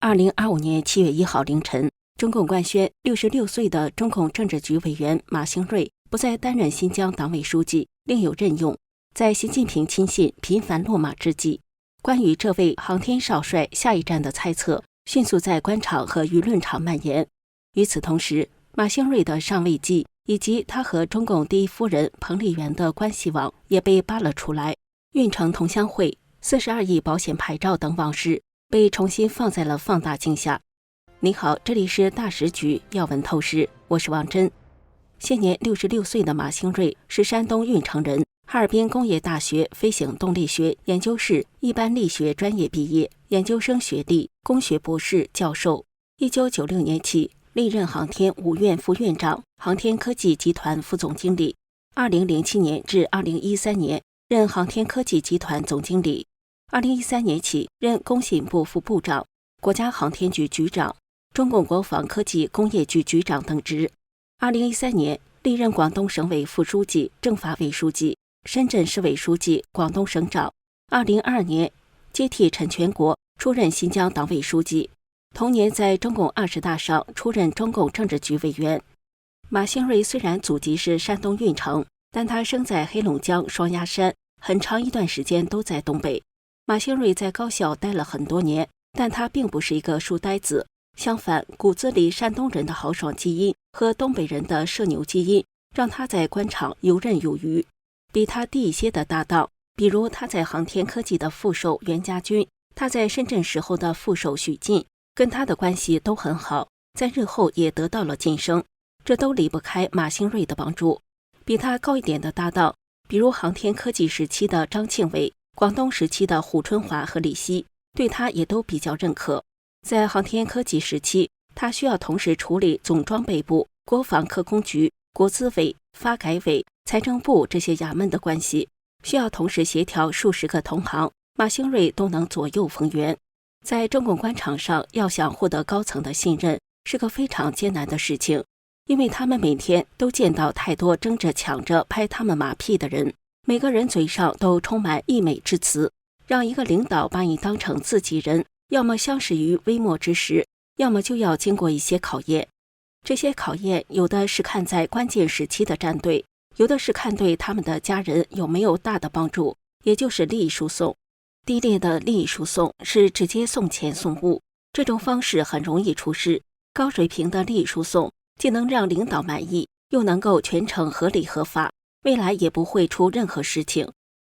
2025年7月1号凌晨，中共官宣66岁的中共政治局委员马兴瑞不再担任新疆党委书记，另有任用。在习近平亲信频繁落马之际，关于这位航天少帅下一站的猜测迅速在官场和舆论场蔓延。与此同时，马兴瑞的上位记以及他和中共第一夫人彭丽媛的关系网也被扒了出来。运城同乡会、42亿保险牌照等往事被重新放在了放大镜下。你好，这里是大时局要闻透视，我是王真。现年66岁的马兴瑞是山东运城人，哈尔滨工业大学飞行动力学研究室一般力学专业毕业，研究生学历，工学博士、教授。1996年起历任航天5院副院长、航天科技集团副总经理。2007年至2013年任航天科技集团总经理。2013年起任工信部副部长、国家航天局局长、中共国防科技工业局局长等职。2013年历任广东省委副书记、政法委书记、深圳市委书记、广东省长。2022年接替陈全国出任新疆党委书记，同年在中共20大上出任中共政治局委员。马兴瑞虽然祖籍是山东运城，但他生在黑龙江双鸭山，很长一段时间都在东北。马兴瑞在高校待了很多年，但他并不是一个书呆子，相反，骨子里山东人的豪爽基因和东北人的社牛基因，让他在官场游刃有余。比他低一些的搭档，比如他在航天科技的副手袁家军，他在深圳时候的副手许晋，跟他的关系都很好，在日后也得到了晋升，这都离不开马兴瑞的帮助。比他高一点的搭档，比如航天科技时期的张庆伟，广东时期的胡春华和李希，对他也都比较认可。在航天科技时期，他需要同时处理总装备部、国防科工局、国资委、发改委、财政部这些衙门的关系，需要同时协调数十个同行，马兴瑞都能左右逢源。在中共官场上，要想获得高层的信任，是个非常艰难的事情，因为他们每天都见到太多争着抢着拍他们马屁的人，每个人嘴上都充满溢美之词，让一个领导把你当成自己人，要么相识于微末之时，要么就要经过一些考验。这些考验有的是看在关键时期的站队，有的是看对他们的家人有没有大的帮助，也就是利益输送。低劣的利益输送是直接送钱送物，这种方式很容易出事。高水平的利益输送既能让领导满意，又能够全程合理合法，未来也不会出任何事情。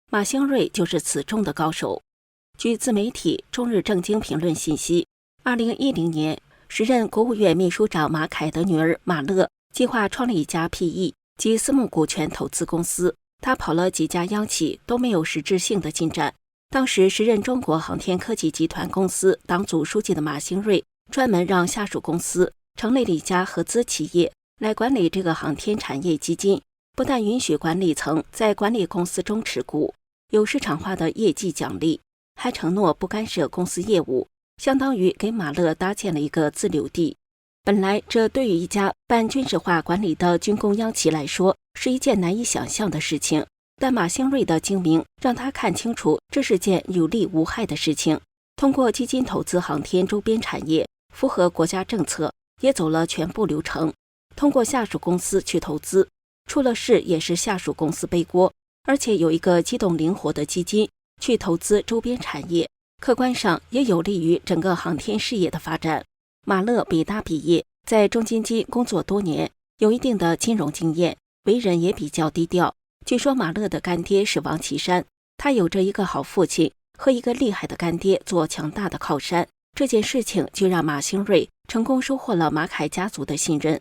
马兴瑞就是此中的高手。据自媒体中日正经评论信息，2010年时任国务院秘书长马凯的女儿马乐计划创立一家 PE 及私募股权投资公司，他跑了几家央企都没有实质性的进展。当时时任中国航天科技集团公司党组书记的马兴瑞专门让下属公司成立了一家合资企业来管理这个航天产业基金，不但允许管理层在管理公司中持股，有市场化的业绩奖励，还承诺不干涉公司业务，相当于给马乐搭建了一个自留地。本来这对于一家半军事化管理的军工央企来说是一件难以想象的事情，但马兴瑞的精明让他看清楚这是件有利无害的事情。通过基金投资航天周边产业，符合国家政策，也走了全部流程。通过下属公司去投资，出了事也是下属公司背锅，而且有一个机动灵活的基金去投资周边产业，客观上也有利于整个航天事业的发展。马乐北大毕业，在中金基工作多年，有一定的金融经验，为人也比较低调。据说马乐的干爹是王岐山，他有着一个好父亲和一个厉害的干爹做强大的靠山，这件事情就让马兴瑞成功收获了马凯家族的信任。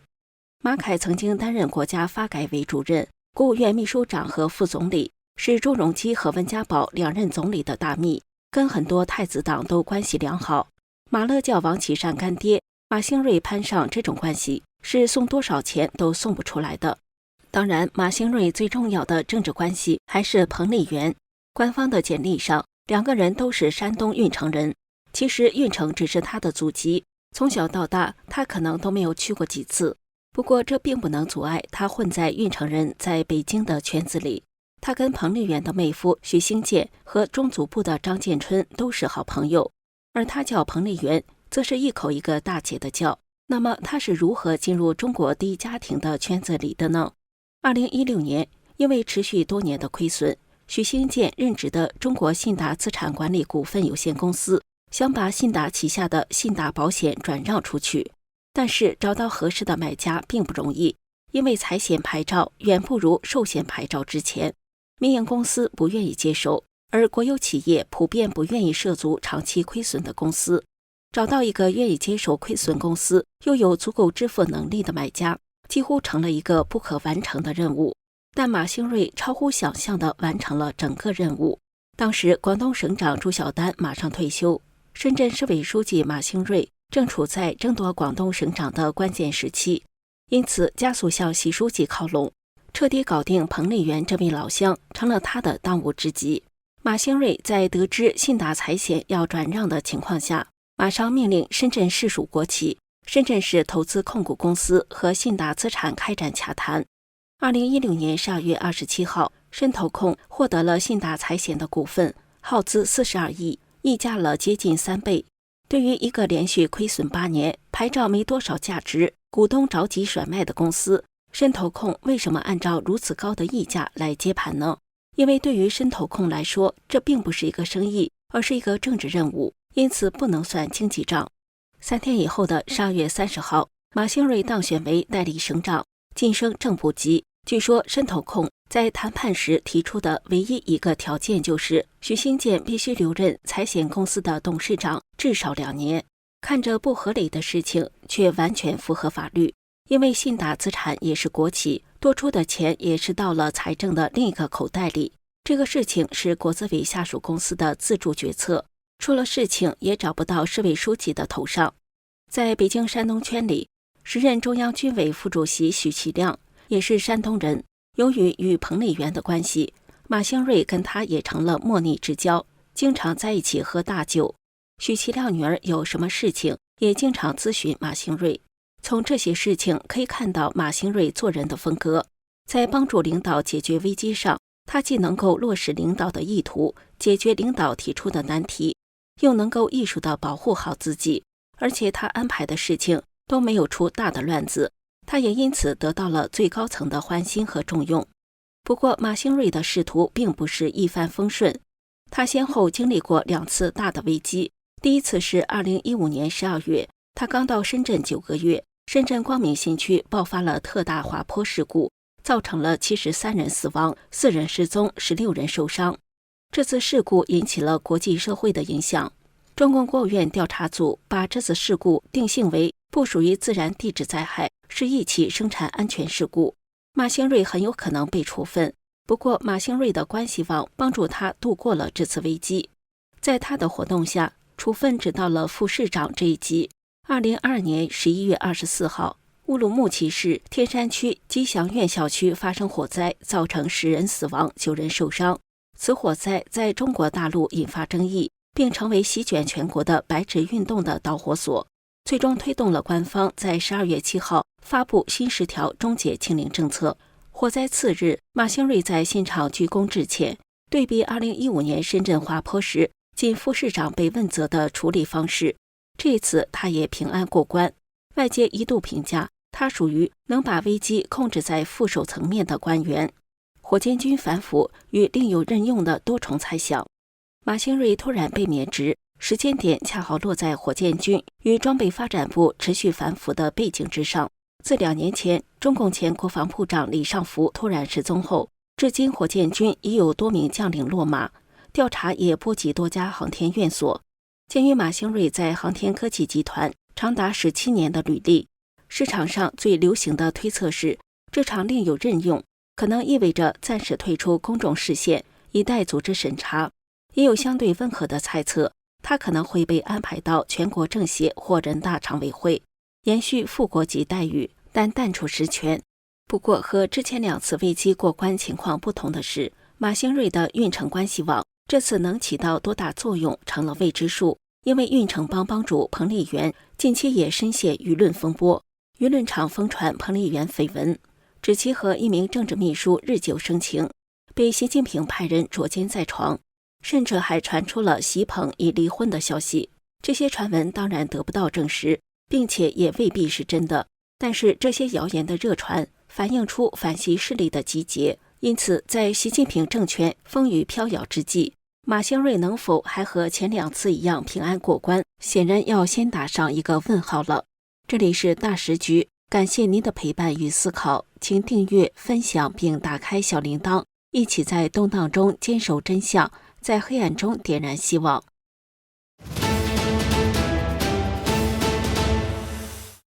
马凯曾经担任国家发改委主任、国务院秘书长和副总理，是朱镕基和温家宝两任总理的大秘，跟很多太子党都关系良好。马乐叫王岐山干爹，马兴瑞攀上这种关系是送多少钱都送不出来的。当然，马兴瑞最重要的政治关系还是彭丽媛。官方的简历上，两个人都是山东运城人，其实运城只是他的祖籍，从小到大他可能都没有去过几次。不过这并不能阻碍他混在运城人在北京的圈子里。他跟彭丽媛的妹夫徐兴建和中组部的张建春都是好朋友，而他叫彭丽媛，则是一口一个大姐的叫。那么他是如何进入中国第一家庭的圈子里的呢？2016年，因为持续多年的亏损，许兴建任职的中国信达资产管理股份有限公司想把信达旗下的信达保险转让出去，但是找到合适的买家并不容易，因为财险牌照远不如寿险牌照值钱，民营公司不愿意接手，而国有企业普遍不愿意涉足长期亏损的公司。找到一个愿意接手亏损公司又有足够支付能力的买家，几乎成了一个不可完成的任务。但马兴瑞超乎想象地完成了整个任务。当时广东省长朱晓丹马上退休，深圳市委书记马兴瑞正处在争夺广东省长的关键时期，因此加速向习书记靠拢，彻底搞定彭丽媛这位老乡成了他的当务之急。马兴瑞在得知信达财险要转让的情况下，马上命令深圳市属国企深圳市投资控股公司和信达资产开展洽谈。2016年12月27号，深投控获得了信达财险的股份，耗资42亿，溢价了接近3倍。对于一个连续亏损8年、牌照没多少价值、股东着急甩卖的公司，深投控为什么按照如此高的溢价来接盘呢？因为对于深投控来说，这并不是一个生意，而是一个政治任务，因此不能算经济账。3天以后的12月30号，马兴瑞当选为代理省长，晋升正部级。据说深投控在谈判时提出的唯一一个条件就是许兴建必须留任财险公司的董事长至少2年。看着不合理的事情，却完全符合法律。因为信达资产也是国企，多出的钱也是到了财政的另一个口袋里。这个事情是国资委下属公司的自主决策，出了事情也找不到市委书记的头上。在北京山东圈里，时任中央军委副主席许其亮也是山东人，由于与彭丽媛的关系，马兴瑞跟他也成了莫逆之交，经常在一起喝大酒。许其亮女儿有什么事情也经常咨询马兴瑞。从这些事情可以看到马兴瑞做人的风格，在帮助领导解决危机上，他既能够落实领导的意图，解决领导提出的难题，又能够艺术地保护好自己，而且他安排的事情都没有出大的乱子，他也因此得到了最高层的欢心和重用。不过马兴瑞的仕途并不是一帆风顺，他先后经历过2次大的危机。第一次是2015年12月，他刚到深圳9个月，深圳光明新区爆发了特大滑坡事故，造成了73人死亡、4人失踪、16人受伤。这次事故引起了国际社会的影响，中共国务院调查组把这次事故定性为不属于自然地质灾害，是一起生产安全事故。马兴瑞很有可能被处分，不过马兴瑞的关系网帮助他度过了这次危机。在他的活动下，处分只到了副市长这一级。2022年11月24号，乌鲁木齐市天山区吉祥苑小区发生火灾，造成10人死亡、9人受伤。此火灾在中国大陆引发争议，并成为席卷全国的白纸运动的导火索，最终推动了官方在12月7号发布新10条终结清零政策。火灾次日，马兴瑞在现场鞠躬致歉，对比2015年深圳滑坡时仅副市长被问责的处理方式，这次他也平安过关。外界一度评价他属于能把危机控制在副手层面的官员。火箭军反腐与另有任用的多重猜想，马兴瑞突然被免职，时间点恰好落在火箭军与装备发展部持续反腐的背景之上。自2年前中共前国防部长李尚福突然失踪后，至今火箭军已有多名将领落马，调查也波及多家航天院所。鉴于马兴瑞在航天科技集团长达17年的履历，市场上最流行的推测是，这场另有任用可能意味着暂时退出公众视线，以待组织审查。也有相对温和的猜测，他可能会被安排到全国政协或人大常委会，延续副国级待遇，但淡出实权。不过和之前2次危机过关情况不同的是，马兴瑞的运城关系网这次能起到多大作用成了未知数。因为运城帮帮主彭丽媛近期也深陷舆论风波，舆论场疯传彭丽媛绯闻，指其和一名政治秘书日久生情，被习近平派人捉奸在床，甚至还传出了习彭已离婚的消息。这些传闻当然得不到证实，并且也未必是真的。但是这些谣言的热传，反映出反西势力的集结。因此，在习近平政权风雨飘摇之际，马兴瑞能否还和前2次一样平安过关，显然要先打上一个问号了。这里是大时局，感谢您的陪伴与思考，请订阅、分享并打开小铃铛，一起在动荡中坚守真相，在黑暗中点燃希望。